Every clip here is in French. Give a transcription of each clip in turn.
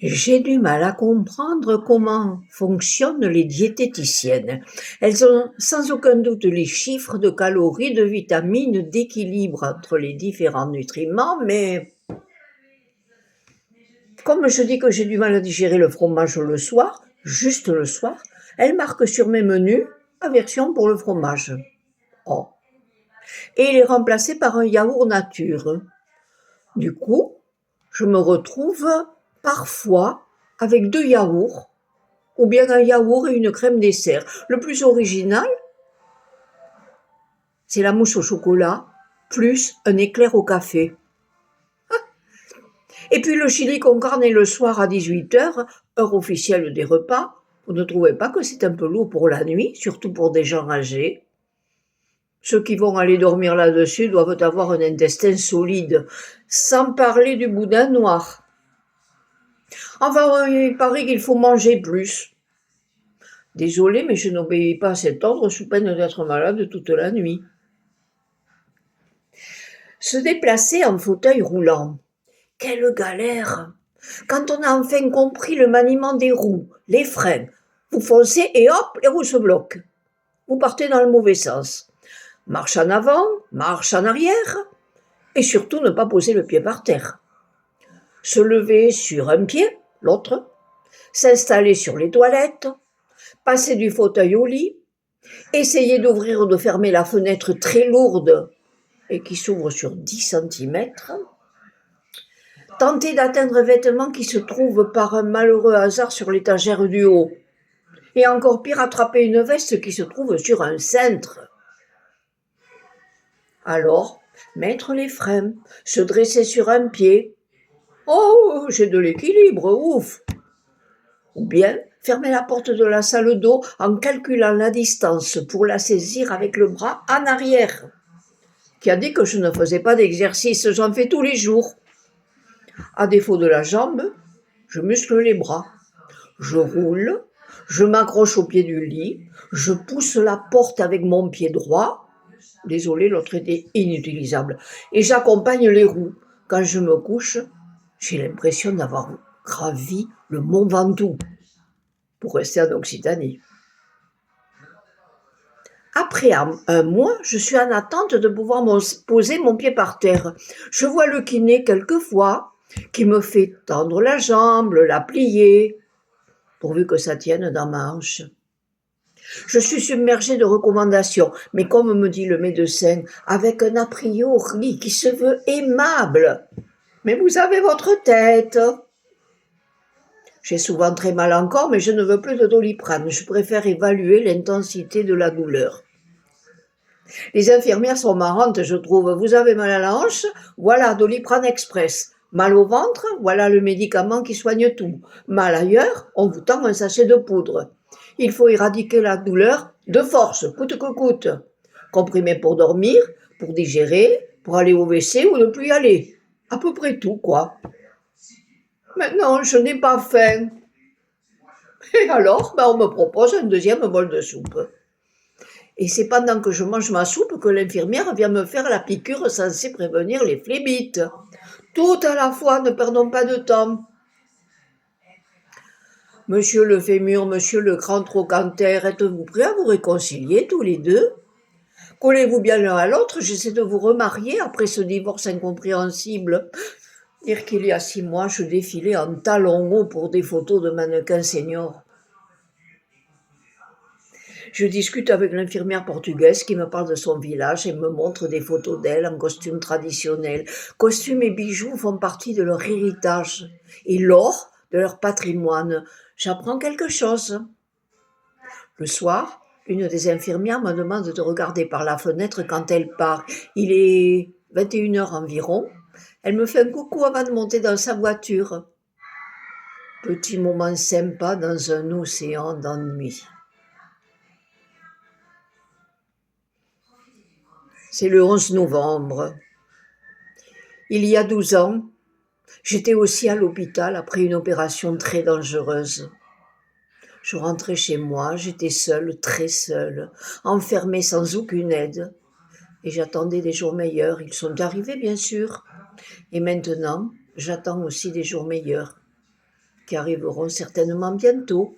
J'ai du mal à comprendre comment fonctionnent les diététiciennes. Elles ont sans aucun doute les chiffres de calories, de vitamines, d'équilibre entre les différents nutriments, mais comme je dis que j'ai du mal à digérer le fromage le soir, juste le soir, elles marquent sur mes menus aversion pour le fromage. Oh. Et il est remplacé par un yaourt nature. Du coup, je me retrouve parfois avec 2 yaourts, ou bien un yaourt et une crème dessert. Le plus original, c'est la mousse au chocolat, plus un éclair au café. Et puis le chili con carne le soir à 18h, heure officielle des repas. Vous ne trouvez pas que c'est un peu lourd pour la nuit, surtout pour des gens âgés? Ceux qui vont aller dormir là-dessus doivent avoir un intestin solide, sans parler du boudin noir. Enfin, il paraît qu'il faut manger plus. Désolée, mais je n'obéis pas à cet ordre sous peine d'être malade toute la nuit. Se déplacer en fauteuil roulant. Quelle galère! Quand on a enfin compris le maniement des roues, les freins, vous foncez et hop, les roues se bloquent. Vous partez dans le mauvais sens. Marche en avant, marche en arrière, et surtout ne pas poser le pied par terre. Se lever sur un pied, l'autre, s'installer sur les toilettes, passer du fauteuil au lit, essayer d'ouvrir ou de fermer la fenêtre très lourde et qui s'ouvre sur 10 centimètres, tenter d'atteindre un vêtement qui se trouve par un malheureux hasard sur l'étagère du haut, et encore pire, attraper une veste qui se trouve sur un cintre. Alors, mettre les freins, se dresser sur un pied. Oh, j'ai de l'équilibre, ouf! Ou bien, fermer la porte de la salle d'eau en calculant la distance pour la saisir avec le bras en arrière. Qui a dit que je ne faisais pas d'exercice, j'en fais tous les jours. À défaut de la jambe, je muscle les bras. Je roule, je m'accroche au pied du lit, je pousse la porte avec mon pied droit. Désolé, l'autre était inutilisable. Et j'accompagne les roues. Quand je me couche, j'ai l'impression d'avoir gravi le Mont Ventoux, pour rester en Occitanie. Après un mois, je suis en attente de pouvoir poser mon pied par terre. Je vois le kiné quelquefois, qui me fait tendre la jambe, la plier, pourvu que ça tienne dans ma hanche. Je suis submergée de recommandations, mais comme me dit le médecin, avec un a priori qui se veut aimable. Mais vous avez votre tête. J'ai souvent très mal encore, mais je ne veux plus de Doliprane. Je préfère évaluer l'intensité de la douleur. Les infirmières sont marrantes, je trouve. Vous avez mal à la hanche? Voilà, Doliprane Express. Mal au ventre? Voilà le médicament qui soigne tout. Mal ailleurs? On vous tend un sachet de poudre. Il faut éradiquer la douleur de force, coûte que coûte. Comprimé pour dormir, pour digérer, pour aller au WC ou ne plus y aller. À peu près tout, quoi. Maintenant, je n'ai pas faim. Et alors, on me propose un deuxième bol de soupe. Et c'est pendant que je mange ma soupe que l'infirmière vient me faire la piqûre censée prévenir les phlébites. Tout à la fois, ne perdons pas de temps. Monsieur le fémur, monsieur le grand trochanter, êtes-vous prêts à vous réconcilier tous les deux? Collez-vous bien l'un à l'autre, j'essaie de vous remarier après ce divorce incompréhensible. Dire qu'il y a 6 mois, je défilais en talons hauts pour des photos de mannequins seniors. Je discute avec l'infirmière portugaise qui me parle de son village et me montre des photos d'elle en costume traditionnel. Costumes et bijoux font partie de leur héritage et l'or de leur patrimoine. J'apprends quelque chose. Le soir, une des infirmières me demande de regarder par la fenêtre quand elle part. Il est 21h environ. Elle me fait un coucou avant de monter dans sa voiture. Petit moment sympa dans un océan d'ennui. C'est le 11 novembre. Il y a 12 ans, j'étais aussi à l'hôpital après une opération très dangereuse. Je rentrais chez moi, j'étais seule, très seule, enfermée sans aucune aide. Et j'attendais des jours meilleurs. Ils sont arrivés, bien sûr. Et maintenant, j'attends aussi des jours meilleurs. qui arriveront certainement bientôt.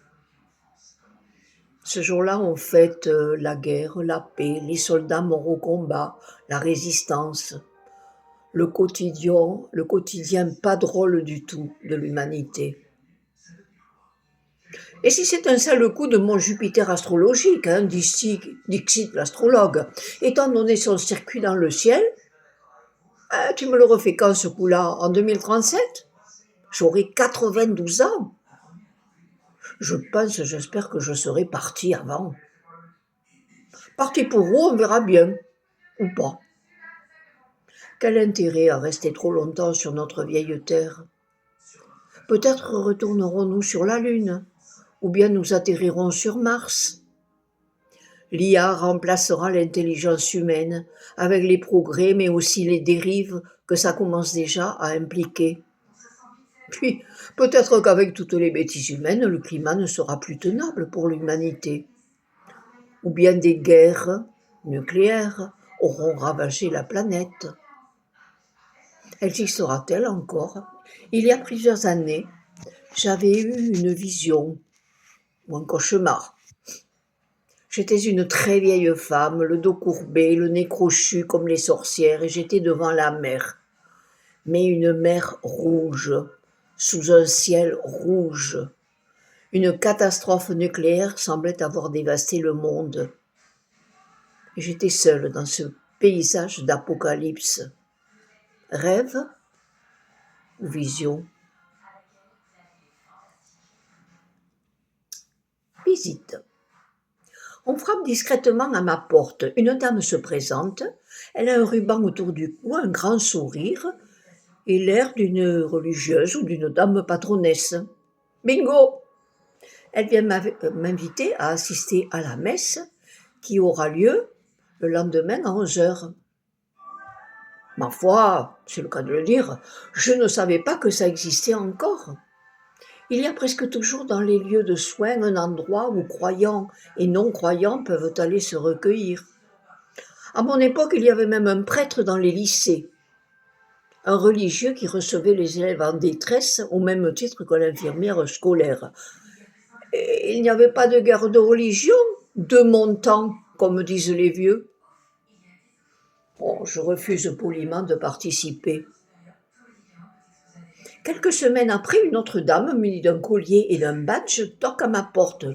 Ce jour-là, on fête la guerre, la paix, les soldats morts au combat, la résistance, le quotidien pas drôle du tout de l'humanité. Et si c'est un sale coup de mon Jupiter astrologique, dixit l'astrologue, étant donné son circuit dans le ciel, tu me le refais quand ce coup-là, en 2037 ? J'aurai 92 ans. J'espère que je serai parti avant. Parti pour où, on verra bien, ou pas. Quel intérêt à rester trop longtemps sur notre vieille terre ? Peut-être retournerons-nous sur la Lune, ou bien nous atterrirons sur Mars. L'IA remplacera l'intelligence humaine avec les progrès, mais aussi les dérives que ça commence déjà à impliquer. Puis, peut-être qu'avec toutes les bêtises humaines, le climat ne sera plus tenable pour l'humanité. Ou bien des guerres nucléaires auront ravagé la planète. Existera-t-elle encore ? Il y a plusieurs années, j'avais eu une vision, ou un cauchemar. J'étais une très vieille femme, le dos courbé, le nez crochu comme les sorcières, et j'étais devant la mer. Mais une mer rouge, sous un ciel rouge. Une catastrophe nucléaire semblait avoir dévasté le monde. Et j'étais seule dans ce paysage d'apocalypse. Rêve ou vision ? Visite. On frappe discrètement à ma porte. Une dame se présente. Elle a un ruban autour du cou, un grand sourire et l'air d'une religieuse ou d'une dame patronnesse. Bingo ! Elle vient m'inviter à assister à la messe qui aura lieu le lendemain à 11h. Ma foi, c'est le cas de le dire, je ne savais pas que ça existait encore. Il y a presque toujours dans les lieux de soins un endroit où croyants et non-croyants peuvent aller se recueillir. À mon époque, il y avait même un prêtre dans les lycées, un religieux qui recevait les élèves en détresse au même titre que l'infirmière scolaire. Et il n'y avait pas de guerre de religion, de mon temps, comme disent les vieux. Bon, je refuse poliment de participer. Quelques semaines après, une autre dame, munie d'un collier et d'un badge, toque à ma porte.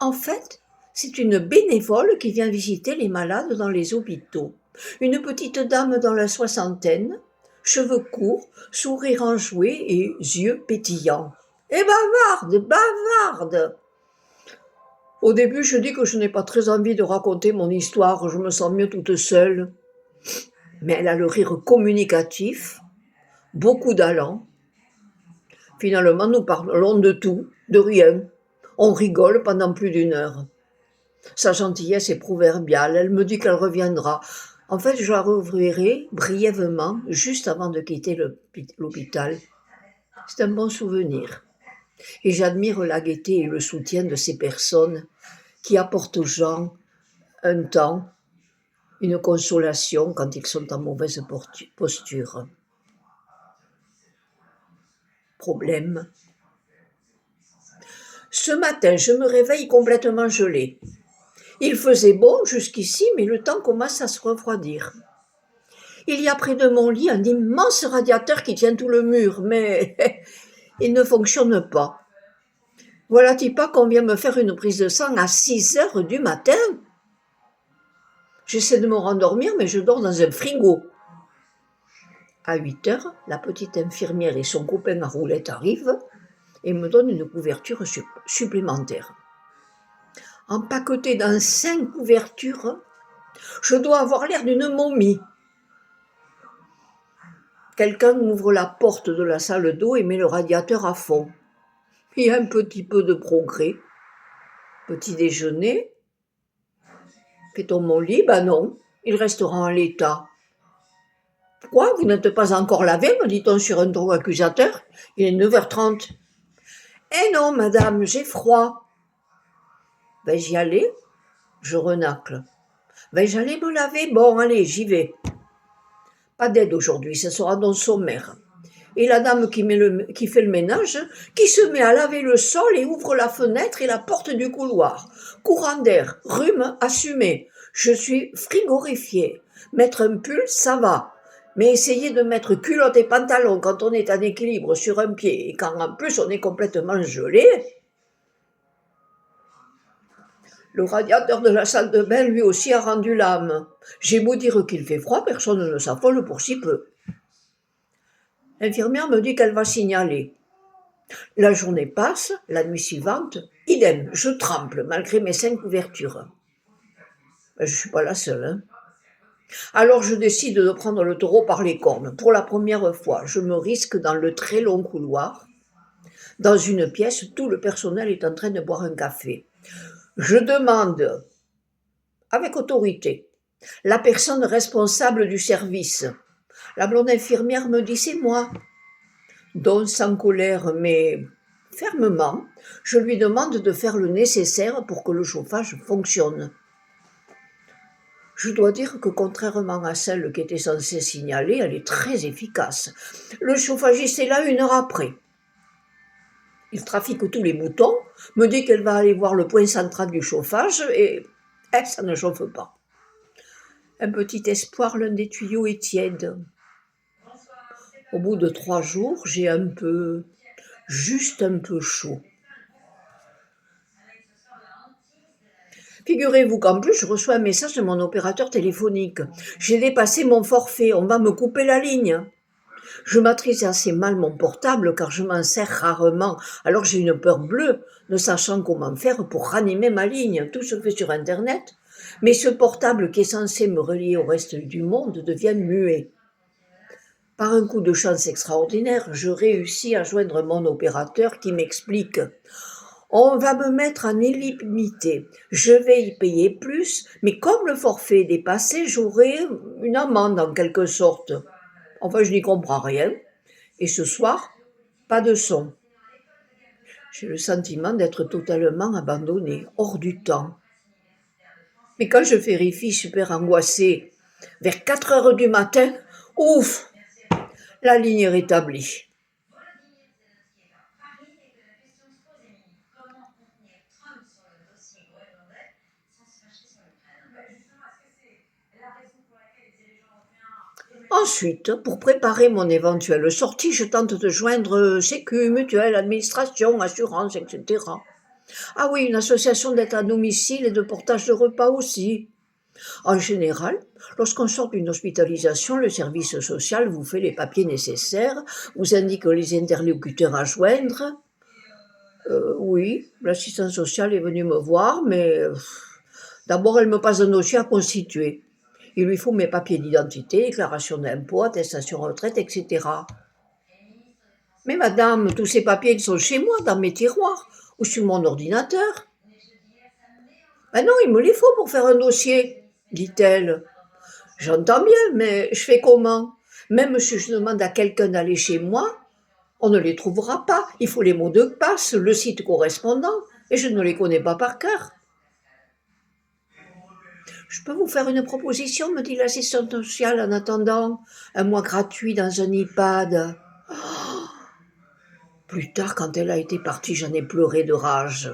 En fait, c'est une bénévole qui vient visiter les malades dans les hôpitaux. Une petite dame dans la soixantaine, cheveux courts, sourire enjoué et yeux pétillants. Et bavarde. Au début, je dis que je n'ai pas très envie de raconter mon histoire, je me sens mieux toute seule. Mais elle a le rire communicatif, beaucoup d'allant. Finalement, nous parlons de tout, de rien. On rigole pendant plus d'une heure. Sa gentillesse est proverbiale, elle me dit qu'elle reviendra. En fait, je la reverrai brièvement, juste avant de quitter l'hôpital. C'est un bon souvenir. Et j'admire la gaieté et le soutien de ces personnes qui apportent aux gens un temps, une consolation quand ils sont en mauvaise posture. Problème. Ce matin, je me réveille complètement gelée. Il faisait beau jusqu'ici, mais le temps commence à se refroidir. Il y a près de mon lit un immense radiateur qui tient tout le mur, mais il ne fonctionne pas. Voilà-t-il pas qu'on vient me faire une prise de sang à 6h du matin ? J'essaie de me rendormir, mais je dors dans un frigo. À 8h, la petite infirmière et son copain à roulette arrivent et me donnent une couverture supplémentaire. Empaquetée dans 5 couvertures, je dois avoir l'air d'une momie. Quelqu'un ouvre la porte de la salle d'eau et met le radiateur à fond. Il y a un petit peu de progrès. Petit déjeuner. Fait-on mon lit ? Ben non, il restera en l'état. Quoi, vous n'êtes pas encore lavé, me dit-on sur un ton accusateur. Il est 9h30. Eh non, madame, j'ai froid. Vais-je y aller ? Je renacle. Vais-je aller me laver ? Bon, allez, j'y vais. Pas d'aide aujourd'hui, ce sera dans sommaire. et la dame qui fait le ménage, qui se met à laver le sol et ouvre la fenêtre et la porte du couloir. Courant d'air, rhume assumé. Je suis frigorifiée. Mettre un pull, ça va. Mais essayer de mettre culotte et pantalon quand on est en équilibre sur un pied et quand en plus on est complètement gelé. Le radiateur de la salle de bain lui aussi a rendu l'âme. J'ai beau dire qu'il fait froid, personne ne s'affole pour si peu. L'infirmière me dit qu'elle va signaler. La journée passe, la nuit suivante, idem, je tremble malgré mes 5 couvertures. Je ne suis pas la seule. Hein. Alors je décide de prendre le taureau par les cornes. Pour la première fois, je me risque dans le très long couloir. Dans une pièce, tout le personnel est en train de boire un café. Je demande, avec autorité, la personne responsable du service. La blonde infirmière me dit « c'est moi ». Donc sans colère, mais fermement, je lui demande de faire le nécessaire pour que le chauffage fonctionne. Je dois dire que contrairement à celle qui était censée signaler, elle est très efficace. Le chauffagiste est là 1 heure après. Il trafique tous les boutons, me dit qu'elle va aller voir le point central du chauffage et ça ne chauffe pas. Un petit espoir, l'un des tuyaux est tiède. Au bout de 3 jours, j'ai juste un peu chaud. Figurez-vous qu'en plus, je reçois un message de mon opérateur téléphonique. J'ai dépassé mon forfait, on va me couper la ligne. Je maîtrise assez mal mon portable car je m'en sers rarement, alors j'ai une peur bleue, ne sachant comment faire pour ranimer ma ligne. Tout se fait sur Internet. Mais ce portable qui est censé me relier au reste du monde devient muet. Par un coup de chance extraordinaire, je réussis à joindre mon opérateur qui m'explique « On va me mettre en illimité, je vais y payer plus, mais comme le forfait est dépassé, j'aurai une amende en quelque sorte. » Enfin, je n'y comprends rien. Et ce soir, pas de son. J'ai le sentiment d'être totalement abandonnée, hors du temps. Mais quand je vérifie super angoissée, vers 4 heures du matin, ouf, la ligne est rétablie. Ensuite, pour préparer mon éventuelle sortie, je tente de joindre Sécu, mutuelle, administration, assurance, etc. Ah oui, une association d'aide à domicile et de portage de repas aussi. En général, lorsqu'on sort d'une hospitalisation, le service social vous fait les papiers nécessaires, vous indique les interlocuteurs à joindre. Oui, l'assistante sociale est venue me voir, mais d'abord elle me passe un dossier à constituer. Il lui faut mes papiers d'identité, déclaration d'impôt, attestation retraite, etc. Mais madame, tous ces papiers ils sont chez moi, dans mes tiroirs, ou sur mon ordinateur. Ben non, il me les faut pour faire un dossier, dit-elle. J'entends bien, mais je fais comment? Même si je demande à quelqu'un d'aller chez moi, on ne les trouvera pas. Il faut les mots de passe, le site correspondant, et je ne les connais pas par cœur. Je peux vous faire une proposition, me dit l'assistante sociale en attendant. Un mois gratuit dans un EHPAD. Oh, plus tard, quand elle a été partie, j'en ai pleuré de rage.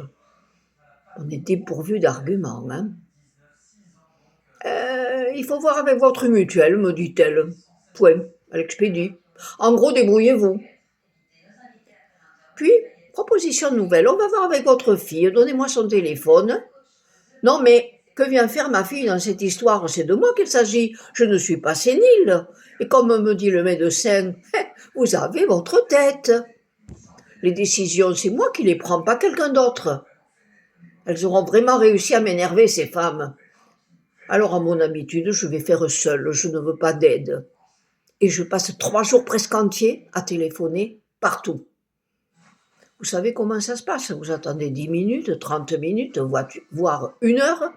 On est dépourvu d'arguments, hein. Il faut voir avec votre mutuelle, me dit-elle. Point, elle expédie. En gros, débrouillez-vous. Puis, proposition nouvelle, on va voir avec votre fille, donnez-moi son téléphone. Non, mais que vient faire ma fille dans cette histoire? C'est de moi qu'il s'agit, je ne suis pas sénile. Et comme me dit le médecin, vous avez votre tête. Les décisions, c'est moi qui les prends, pas quelqu'un d'autre. Elles auront vraiment réussi à m'énerver, ces femmes. Alors, à mon habitude, je vais faire seule, je ne veux pas d'aide. Et je passe 3 jours presque entiers à téléphoner partout. Vous savez comment ça se passe? Vous attendez 10 minutes, 30 minutes, voire 1 heure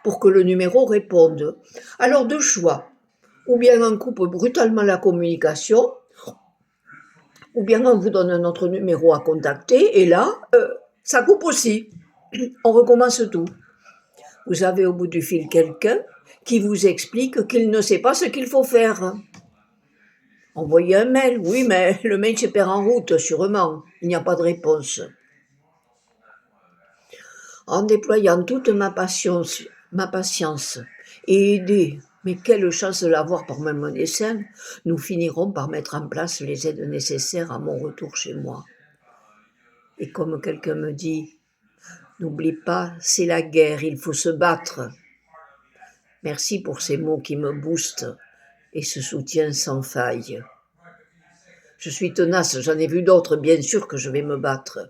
pour que le numéro réponde. Alors, 2 choix. Ou bien on coupe brutalement la communication, ou bien on vous donne un autre numéro à contacter, et là, ça coupe aussi. On recommence tout. Vous avez au bout du fil quelqu'un qui vous explique qu'il ne sait pas ce qu'il faut faire. Envoyer un mail, oui, mais le mail se perd en route, sûrement. Il n'y a pas de réponse. En déployant toute ma patience et aider, mais quelle chance de l'avoir par mon dessein, nous finirons par mettre en place les aides nécessaires à mon retour chez moi. Et comme quelqu'un me dit, n'oublie pas, c'est la guerre, il faut se battre. Merci pour ces mots qui me boostent et ce soutien sans faille. Je suis tenace, j'en ai vu d'autres, bien sûr que je vais me battre.